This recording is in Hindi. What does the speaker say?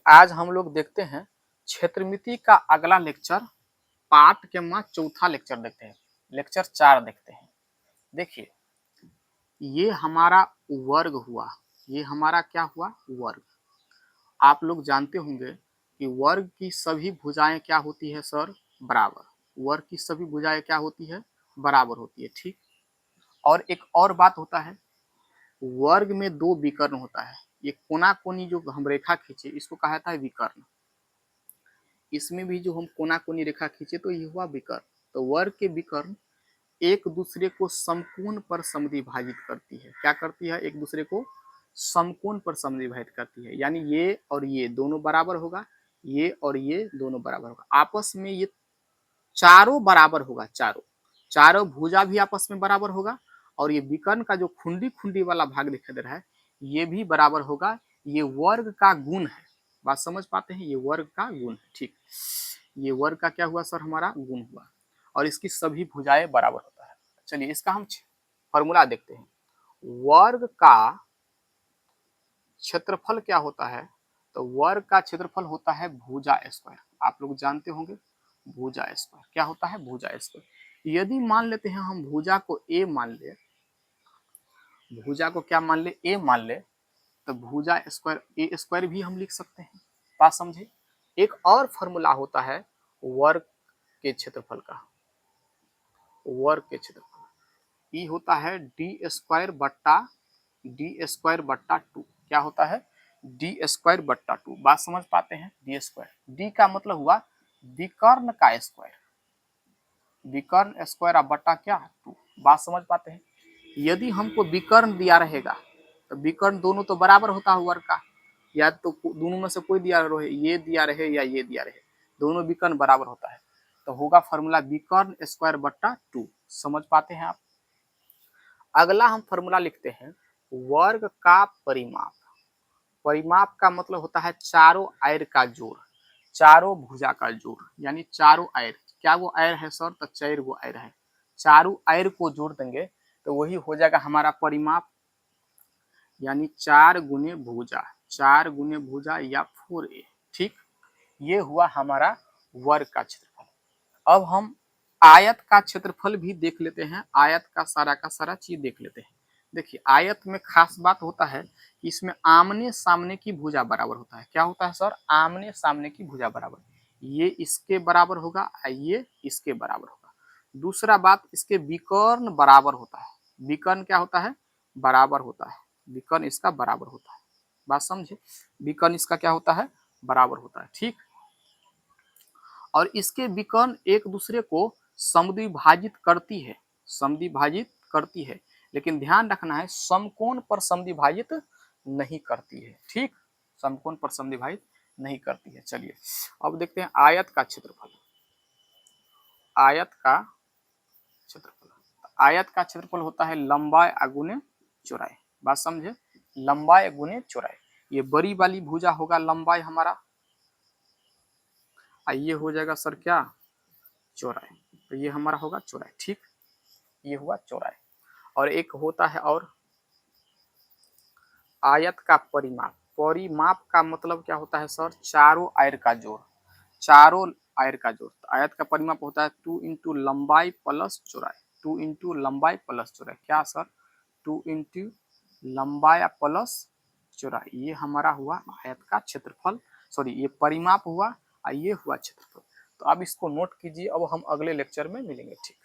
आज हम लोग देखते हैं क्षेत्रमिति का अगला लेक्चर, पाठ के माँ चौथा लेक्चर देखते हैं, लेक्चर 4 देखते हैं। देखिए, ये हमारा वर्ग हुआ, ये हमारा क्या हुआ, वर्ग। आप लोग जानते होंगे कि वर्ग की सभी भुजाएं क्या होती है सर, बराबर। वर्ग की सभी भुजाएं क्या होती है, बराबर होती है, ठीक। और एक और बात होता है, वर्ग में दो विकर्ण होता है। ये कोना कोनी जो हम रेखा खींचे इसको कहा जाता है विकर्ण। इसमें भी जो हम कोना कोनी रेखा खींचे तो ये हुआ विकर्ण। तो वर्ग के विकर्ण एक दूसरे को समकोण पर समद्विभाजित करती है। क्या करती है, एक दूसरे को समकोण पर समद्विभाजित करती है। यानी ये और ये दोनों बराबर होगा, ये और ये दोनों बराबर होगा, आपस में ये चारों बराबर होगा, चारों भुजा भी आपस में बराबर होगा। और ये विकर्ण का जो खुंडी खुंडी वाला भाग दिखाई दे रहा है ये भी बराबर होगा। ये वर्ग का गुण है, बात समझ पाते हैं, ये वर्ग का गुण है, ठीक। ये वर्ग का क्या हुआ सर, हमारा गुण हुआ। और इसकी सभी भुजाएं बराबर होता है। चलिए इसका हम फॉर्मूला देखते हैं। वर्ग का क्षेत्रफल क्या होता है, तो वर्ग का क्षेत्रफल होता है भुजा स्क्वायर। आप लोग जानते होंगे भुजा स्क्वायर क्या होता है, भुजा स्क्वायर। यदि मान लेते हैं हम भुजा को ए मान ले, भुजा को क्या मान ले, ए मान ले, तो भुजा स्क्वायर ए स्क्वायर भी हम लिख सकते हैं। बात समझे। एक और फॉर्मूला होता है वर्ग के क्षेत्रफल का, वर्ग के क्षेत्रफल ये होता है डी स्क्वायर बट्टा 2। क्या होता है, डी स्क्वायर बट्टा 2। बात समझ पाते हैं, डी स्क्वायर, डी का मतलब हुआ विकर्ण का स्क्वायर, विकर्ण स्क्वायर अब बट्टा क्या 2। बात समझ पाते हैं। यदि हमको विकर्ण दिया रहेगा तो विकर्ण दोनों तो बराबर होता है वर्ग का, या तो दोनों में से कोई दिया रहे, ये दिया रहे या ये दिया रहे, दोनों विकर्ण बराबर होता है, तो होगा फॉर्मूला विकर्ण स्क्वायर बट्टा 2। समझ पाते हैं आप। अगला हम फॉर्मूला लिखते हैं वर्ग का परिमाप। परिमाप का मतलब होता है चारों आयर का जोड़, चारों भुजा का जोड़, यानी चारों आयर। क्या वो आयर है सर, तो 4 गो आयर है। चारों आयर को जोड़ देंगे तो वही हो जाएगा हमारा परिमाप, यानी 4 गुने भुजा, 4 गुने भुजा या 4a, ठीक। ये हुआ हमारा वर्ग का क्षेत्रफल। अब हम आयत का क्षेत्रफल भी देख लेते हैं, आयत का सारा चीज देख लेते हैं। देखिए आयत में खास बात होता है कि इसमें आमने सामने की भुजा बराबर होता है। क्या होता है सर, आमने सामने की भुजा बराबर, ये इसके बराबर होगा, ये इसके बराबर होगा। दूसरा बात, इसके विकर्ण बराबर होता है। विकर्ण क्या होता है, बराबर होता है, विकर्ण इसका बराबर होता है। बात समझे, विकर्ण इसका क्या होता है, बराबर होता है, ठीक। और इसके विकर्ण एक दूसरे को समद्विभाजित करती है, समद्विभाजित करती है, लेकिन ध्यान रखना है समकोण पर समद्विभाजित नहीं करती है, ठीक। समकोण पर समद्विभाजित नहीं करती है। चलिए अब देखते हैं आयत का क्षेत्रफल। आयत का क्षेत्रफल, आयत का क्षेत्रफल होता है लंबाई अगुने चौड़ाई। बात समझे, लंबाई गुने चौड़ाई। ये बड़ी वाली भुजा होगा लंबाई हमारा, ये हो जाएगा सर क्या, चौड़ाई। तो ये हमारा होगा चौड़ाई, ठीक। ये हुआ चौड़ाई। और एक होता है और आयत का परिमाप। परिमाप का मतलब क्या होता है सर, चारों आयर का जोड़, चारों आयर का जोड़। तो आयत का परिमाप होता है 2 इंटू लंबाई प्लस चौड़ाई, 2 इंटू लंबाई प्लस चौड़ाई। क्या सर, 2 इंटू लंबाई प्लस चौड़ाई। ये हमारा हुआ आयत का क्षेत्रफल, सॉरी ये परिमाप हुआ, ये हुआ क्षेत्रफल। तो अब इसको नोट कीजिए, अब हम अगले लेक्चर में मिलेंगे, ठीक।